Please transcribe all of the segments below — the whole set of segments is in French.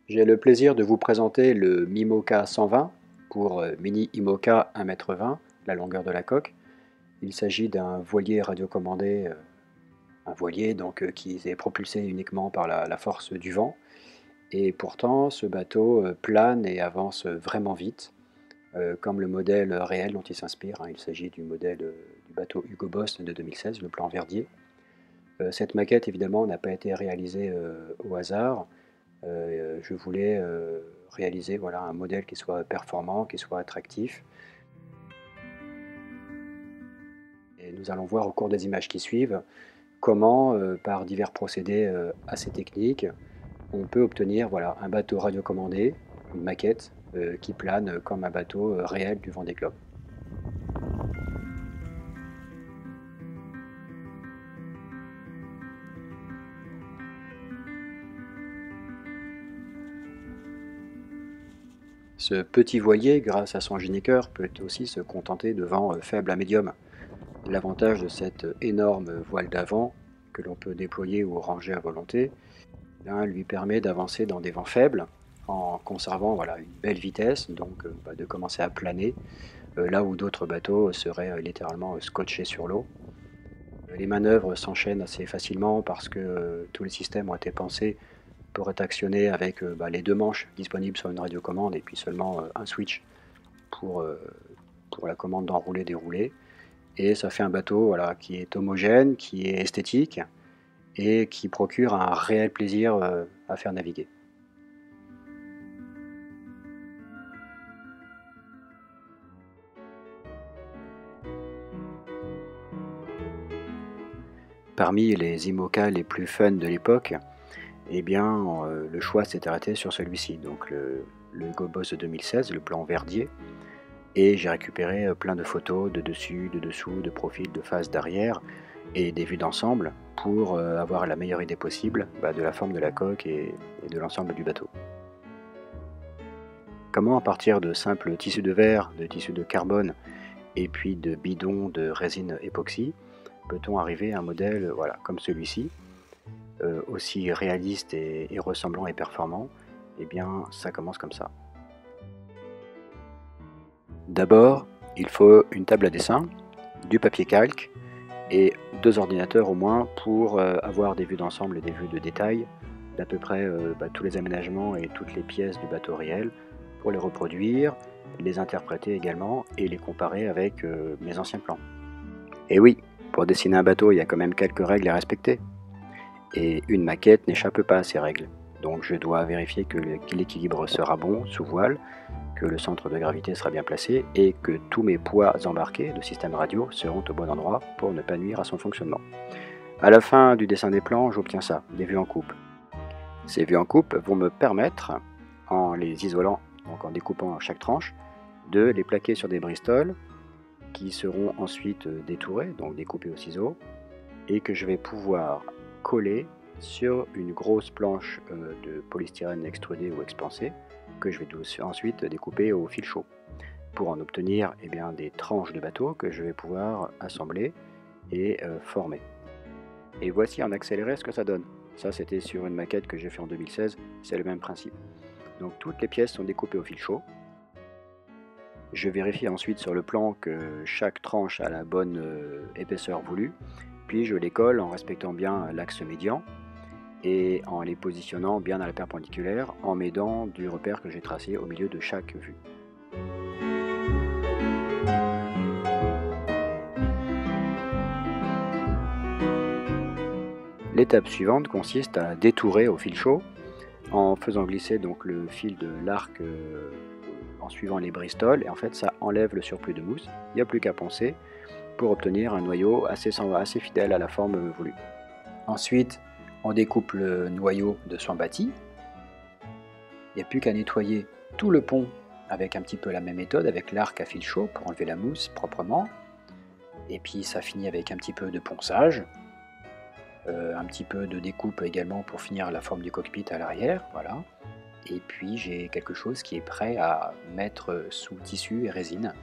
J'ai le plaisir de vous présenter le Mimoca 120 pour Mini Imoca 1,20 m, la longueur de la coque. Il s'agit d'un voilier radiocommandé, un voilier qui est propulsé uniquement par la force du vent. Et pourtant, ce bateau plane et avance vraiment vite, comme le modèle réel dont il s'inspire, hein. Il s'agit du modèle du bateau Hugo Boss de 2016, le plan Verdier. Cette maquette, évidemment, n'a pas été réalisée au hasard. Je voulais réaliser voilà, un modèle qui soit performant, qui soit attractif. Et nous allons voir au cours des images qui suivent comment, par divers procédés assez techniques, on peut obtenir voilà, un bateau radiocommandé, une maquette qui plane comme un bateau réel du Vendée Globe. Ce petit voilier, grâce à son géniqueur, peut aussi se contenter de vents faibles à médium. L'avantage de cette énorme voile d'avant, que l'on peut déployer ou ranger à volonté, lui permet d'avancer dans des vents faibles en conservant voilà, une belle vitesse, donc de commencer à planer, là où d'autres bateaux seraient littéralement scotchés sur l'eau. Les manœuvres s'enchaînent assez facilement parce que tous les systèmes ont été pensés pour être actionnés avec les deux manches disponibles sur une radiocommande et puis seulement un switch pour, pour la commande d'enrouler-dérouler. Et ça fait un bateau voilà, qui est homogène, qui est esthétique et qui procure un réel plaisir à faire naviguer. Parmi les IMOCA les plus fun de l'époque, eh bien, le choix s'est arrêté sur celui-ci, donc le Hugo Boss de 2016, le plan Verdier. Et j'ai récupéré plein de photos de dessus, de dessous, de profil, de face, d'arrière et des vues d'ensemble pour avoir la meilleure idée possible de la forme de la coque et de l'ensemble du bateau. Comment, à partir de simples tissus de verre, de tissus de carbone et puis de bidons de résine époxy, peut-on arriver à un modèle voilà, comme celui-ci, aussi réaliste et ressemblant et performant? Eh bien, ça commence comme ça. D'abord, il faut une table à dessin, du papier calque et deux ordinateurs au moins pour avoir des vues d'ensemble et des vues de détail d'à peu près tous les aménagements et toutes les pièces du bateau réel pour les reproduire, les interpréter également et les comparer avec mes anciens plans. Et oui, pour dessiner un bateau, il y a quand même quelques règles à respecter. Et une maquette n'échappe pas à ces règles. Donc je dois vérifier que l'équilibre sera bon sous voile, que le centre de gravité sera bien placé et que tous mes poids embarqués de système radio seront au bon endroit pour ne pas nuire à son fonctionnement. À la fin du dessin des plans, j'obtiens ça, des vues en coupe. Ces vues en coupe vont me permettre, en les isolant, donc en découpant chaque tranche, de les plaquer sur des bristoles qui seront ensuite détourés, donc découpés au ciseau, et que je vais pouvoir coller sur une grosse planche de polystyrène extrudé ou expansé que je vais ensuite découper au fil chaud pour en obtenir des tranches de bateau que je vais pouvoir assembler et former. Et voici en accéléré ce que ça donne. Ça, c'était sur une maquette que j'ai fait en 2016, c'est le même principe. Donc toutes les pièces sont découpées au fil chaud. Je vérifie ensuite sur le plan que chaque tranche a la bonne épaisseur voulue, puis je les colle en respectant bien l'axe médian et en les positionnant bien à la perpendiculaire en m'aidant du repère que j'ai tracé au milieu de chaque vue. L'étape suivante consiste à détourer au fil chaud en faisant glisser donc le fil de l'arc en suivant les bristoles, et en fait ça enlève le surplus de mousse, il n'y a plus qu'à poncer pour obtenir un noyau assez fidèle à la forme voulue. Ensuite, on découpe le noyau de soie bâtie. Il n'y a plus qu'à nettoyer tout le pont avec un petit peu la même méthode, avec l'arc à fil chaud pour enlever la mousse proprement. Et puis ça finit avec un petit peu de ponçage, un petit peu de découpe également pour finir la forme du cockpit à l'arrière, voilà. Et puis j'ai quelque chose qui est prêt à mettre sous tissu et résine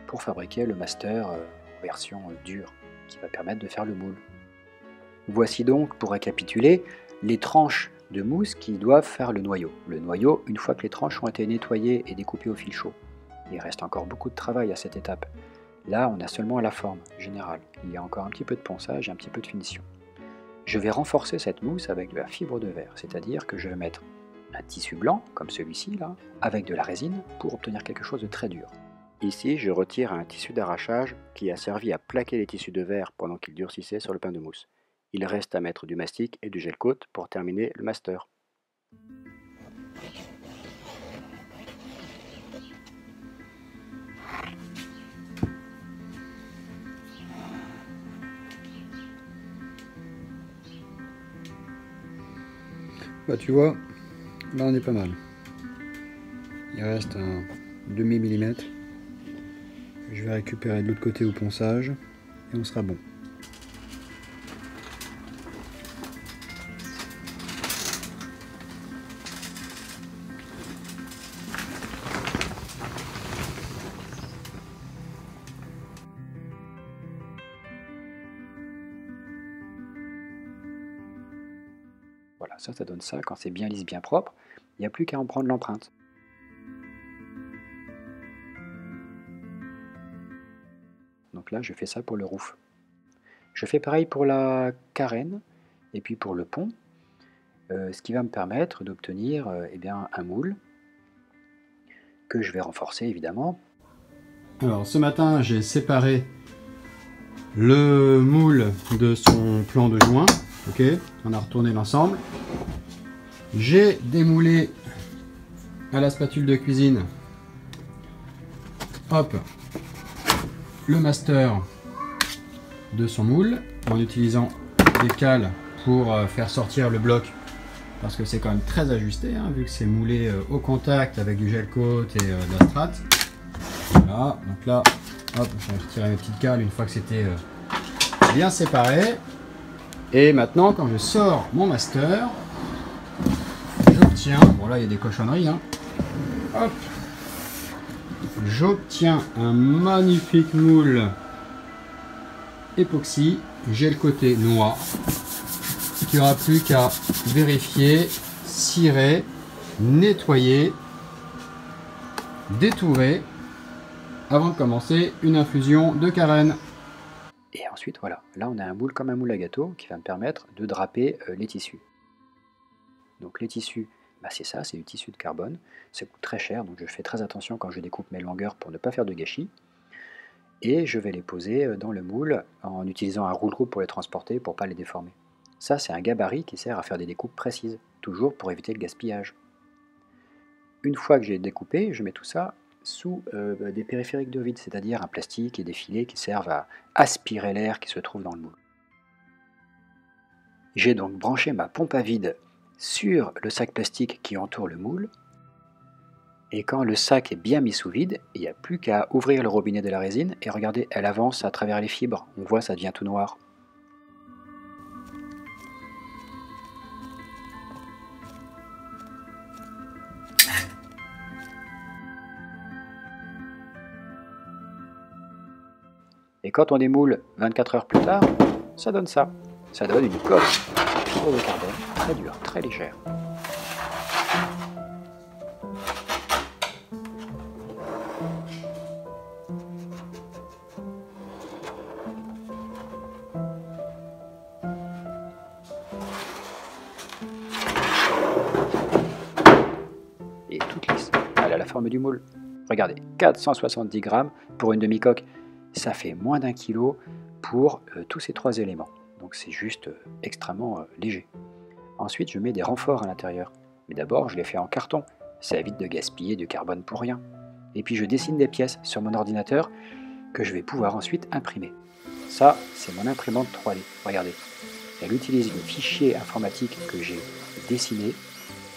pour fabriquer le master en version dure, qui va permettre de faire le moule. Voici donc, pour récapituler, les tranches de mousse qui doivent faire le noyau. Le noyau, une fois que les tranches ont été nettoyées et découpées au fil chaud. Il reste encore beaucoup de travail à cette étape. Là, on a seulement la forme générale. Il y a encore un petit peu de ponçage et un petit peu de finition. Je vais renforcer cette mousse avec de la fibre de verre, c'est-à-dire que je vais mettre un tissu blanc, comme celui-ci là, avec de la résine pour obtenir quelque chose de très dur. Ici, je retire un tissu d'arrachage qui a servi à plaquer les tissus de verre pendant qu'ils durcissaient sur le pain de mousse. Il reste à mettre du mastic et du gel coat pour terminer le master. Bah tu vois, là on est pas mal. Il reste un demi-millimètre. Je vais récupérer de l'autre côté au ponçage et on sera bon. Voilà, ça donne ça. Quand c'est bien lisse, bien propre, il n'y a plus qu'à en prendre l'empreinte. Donc là, je fais ça pour le roof. Je fais pareil pour la carène et puis pour le pont, ce qui va me permettre d'obtenir un moule que je vais renforcer évidemment. Alors ce matin, j'ai séparé le moule de son plan de joint. Ok, on a retourné l'ensemble. J'ai démoulé à la spatule de cuisine, hop, le master de son moule en utilisant des cales pour faire sortir le bloc parce que c'est quand même très ajusté hein, vu que c'est moulé au contact avec du gel coat et de la strat. Voilà, donc là, hop, j'ai retiré mes petites cales une fois que c'était bien séparé. Et maintenant, quand je sors mon master, j'obtiens, bon là il y a des cochonneries, hein, hop, j'obtiens un magnifique moule époxy, gel coaté noix, qu'il n'y aura plus qu'à vérifier, cirer, nettoyer, détourer, avant de commencer une infusion de carène. Et ensuite, voilà, là on a un moule comme un moule à gâteau qui va me permettre de draper les tissus. Donc les tissus, bah c'est ça, c'est du tissu de carbone. Ça coûte très cher, donc je fais très attention quand je découpe mes longueurs pour ne pas faire de gâchis. Et je vais les poser dans le moule en utilisant un rouleau pour les transporter pour ne pas les déformer. Ça, c'est un gabarit qui sert à faire des découpes précises, toujours pour éviter le gaspillage. Une fois que j'ai découpé, je mets tout ça sous des périphériques de vide, c'est-à-dire un plastique et des filets qui servent à aspirer l'air qui se trouve dans le moule. J'ai donc branché ma pompe à vide sur le sac plastique qui entoure le moule, et quand le sac est bien mis sous vide, il n'y a plus qu'à ouvrir le robinet de la résine et regardez, elle avance à travers les fibres, on voit ça devient tout noir. Et quand on démoule 24 heures plus tard, ça donne ça. Ça donne une coque en fibre de carbone très dure, très légère. Et toute lisse. Elle a la forme du moule. Regardez, 470 grammes pour une demi-coque. Ça fait moins d'1 kilo pour tous ces trois éléments. Donc c'est juste extrêmement léger. Ensuite, je mets des renforts à l'intérieur. Mais d'abord, je les fais en carton. Ça évite de gaspiller du carbone pour rien. Et puis je dessine des pièces sur mon ordinateur que je vais pouvoir ensuite imprimer. Ça, c'est mon imprimante 3D. Regardez. Elle utilise le fichier informatique que j'ai dessiné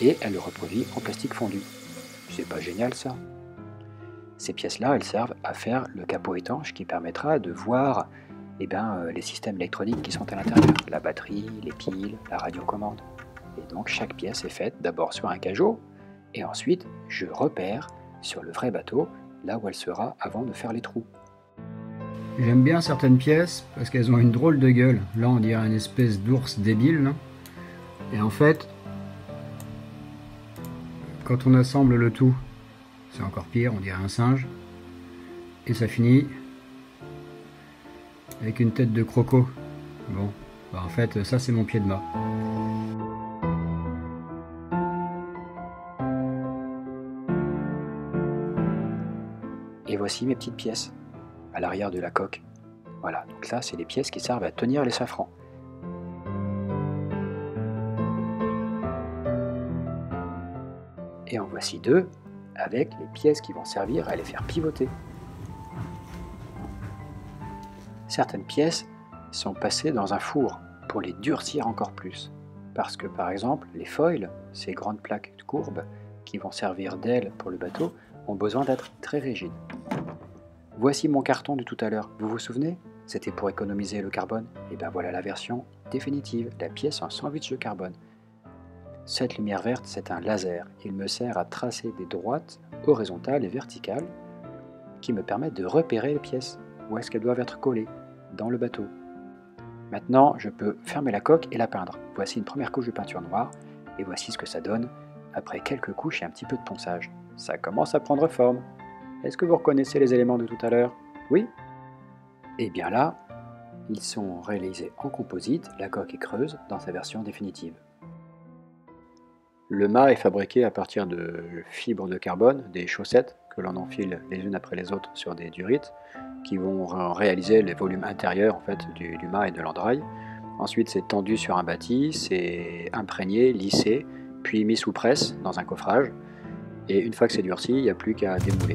et elle le reproduit en plastique fondu. C'est pas génial ça ? Ces pièces-là, elles servent à faire le capot étanche qui permettra de voir les systèmes électroniques qui sont à l'intérieur. La batterie, les piles, la radiocommande. Et donc chaque pièce est faite d'abord sur un cajot et ensuite je repère sur le vrai bateau là où elle sera avant de faire les trous. J'aime bien certaines pièces parce qu'elles ont une drôle de gueule. Là on dirait une espèce d'ours débile. Là. Et en fait, quand on assemble le tout, c'est encore pire, on dirait un singe. Et ça finit avec une tête de croco. Bon, bah en fait, ça c'est mon pied de mât. Et voici mes petites pièces, à l'arrière de la coque. Voilà, donc là, c'est les pièces qui servent à tenir les safrans. Et en voici deux, avec les pièces qui vont servir à les faire pivoter. Certaines pièces sont passées dans un four pour les durcir encore plus. Parce que par exemple, les foils, ces grandes plaques de courbe qui vont servir d'aile pour le bateau, ont besoin d'être très rigides. Voici mon carton de tout à l'heure, vous vous souvenez? C'était pour économiser le carbone. Et bien voilà la version définitive, la pièce en sandwich de carbone. Cette lumière verte, c'est un laser. Il me sert à tracer des droites horizontales et verticales qui me permettent de repérer les pièces, où est-ce qu'elles doivent être collées dans le bateau. Maintenant, je peux fermer la coque et la peindre. Voici une première couche de peinture noire, et voici ce que ça donne après quelques couches et un petit peu de ponçage. Ça commence à prendre forme. Est-ce que vous reconnaissez les éléments de tout à l'heure? Oui? Et bien là, ils sont réalisés en composite, la coque est creuse dans sa version définitive. Le mât est fabriqué à partir de fibres de carbone, des chaussettes que l'on enfile les unes après les autres sur des durites, qui vont réaliser les volumes intérieurs en fait, du mât et de l'endrail. Ensuite, c'est tendu sur un bâti, c'est imprégné, lissé, puis mis sous presse dans un coffrage. Et une fois que c'est durci, il n'y a plus qu'à démouler.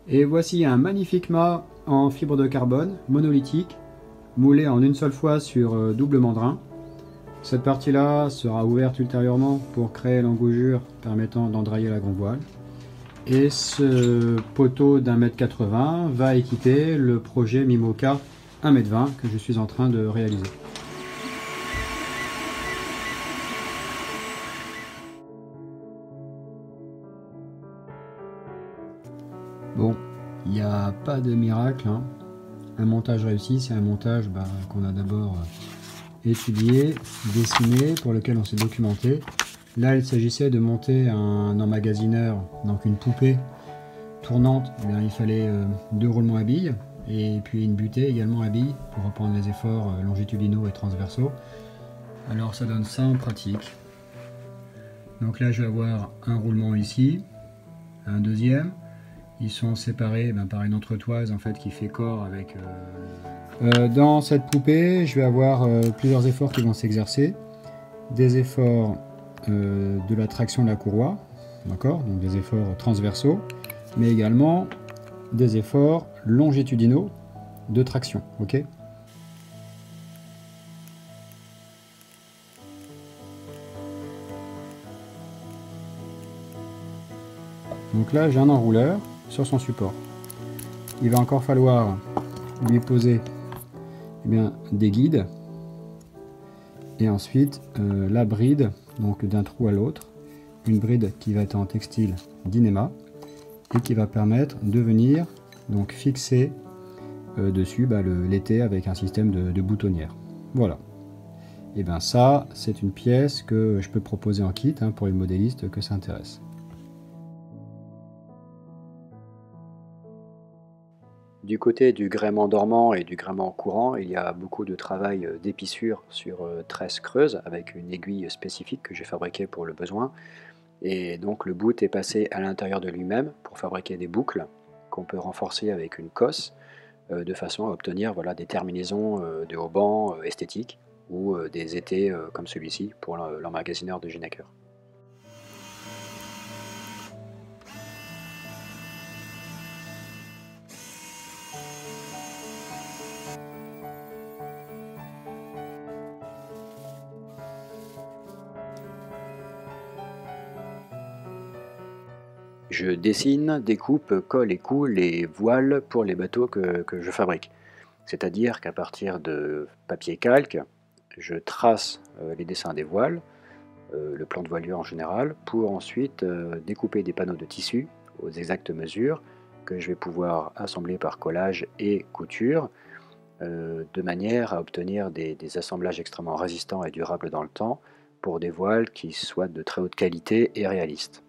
Et voici un magnifique mât en fibre de carbone, monolithique, moulé en une seule fois sur double mandrin. Cette partie-là sera ouverte ultérieurement pour créer l'engougure permettant d'endrailler la grand voile. Et ce poteau d'1,80 m va équiper le projet Mimoca 1,20 m que je suis en train de réaliser. Bon, il n'y a pas de miracle, hein. Un montage réussi, c'est un montage qu'on a d'abord étudié, dessiné, pour lequel on s'est documenté. Là, il s'agissait de monter un emmagasineur, donc une poupée tournante. Eh bien, il fallait 2 roulements à billes et puis une butée également à billes pour reprendre les efforts longitudinaux et transversaux. Alors ça donne ça en pratique. Donc là, je vais avoir un roulement ici, un deuxième. Ils sont séparés par une entretoise en fait qui fait corps avec. Dans cette poupée, je vais avoir plusieurs efforts qui vont s'exercer. Des efforts de la traction de la courroie, d'accord, donc des efforts transversaux, mais également des efforts longitudinaux de traction, ok. Donc là, j'ai un enrouleur sur son support. Il va encore falloir lui poser des guides et ensuite la bride, donc d'un trou à l'autre, une bride qui va être en textile d'Inema et qui va permettre de venir donc fixer dessus l'été avec un système de boutonnière. Voilà. Et bien ça, c'est une pièce que je peux proposer en kit pour les modélistes que ça intéresse. Du côté du gréement dormant et du gréement courant, il y a beaucoup de travail d'épissure sur tresse creuse avec une aiguille spécifique que j'ai fabriquée pour le besoin. Et donc le bout est passé à l'intérieur de lui-même pour fabriquer des boucles qu'on peut renforcer avec une cosse de façon à obtenir des terminaisons de haubans esthétiques ou des étais comme celui-ci pour l'emmagasineur de Ginaker. Je dessine, découpe, colle et coule les voiles pour les bateaux que je fabrique. C'est-à-dire qu'à partir de papier calque, je trace les dessins des voiles, le plan de voilure en général, pour ensuite découper des panneaux de tissu aux exactes mesures que je vais pouvoir assembler par collage et couture de manière à obtenir des assemblages extrêmement résistants et durables dans le temps pour des voiles qui soient de très haute qualité et réalistes.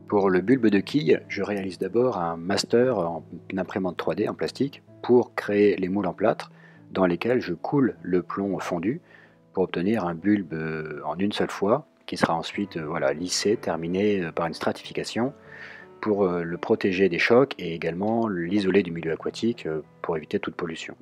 Pour le bulbe de quille, je réalise d'abord un master en imprimante 3D en plastique pour créer les moules en plâtre dans lesquels je coule le plomb fondu pour obtenir un bulbe en une seule fois qui sera ensuite voilà, lissé, terminé par une stratification pour le protéger des chocs et également l'isoler du milieu aquatique pour éviter toute pollution.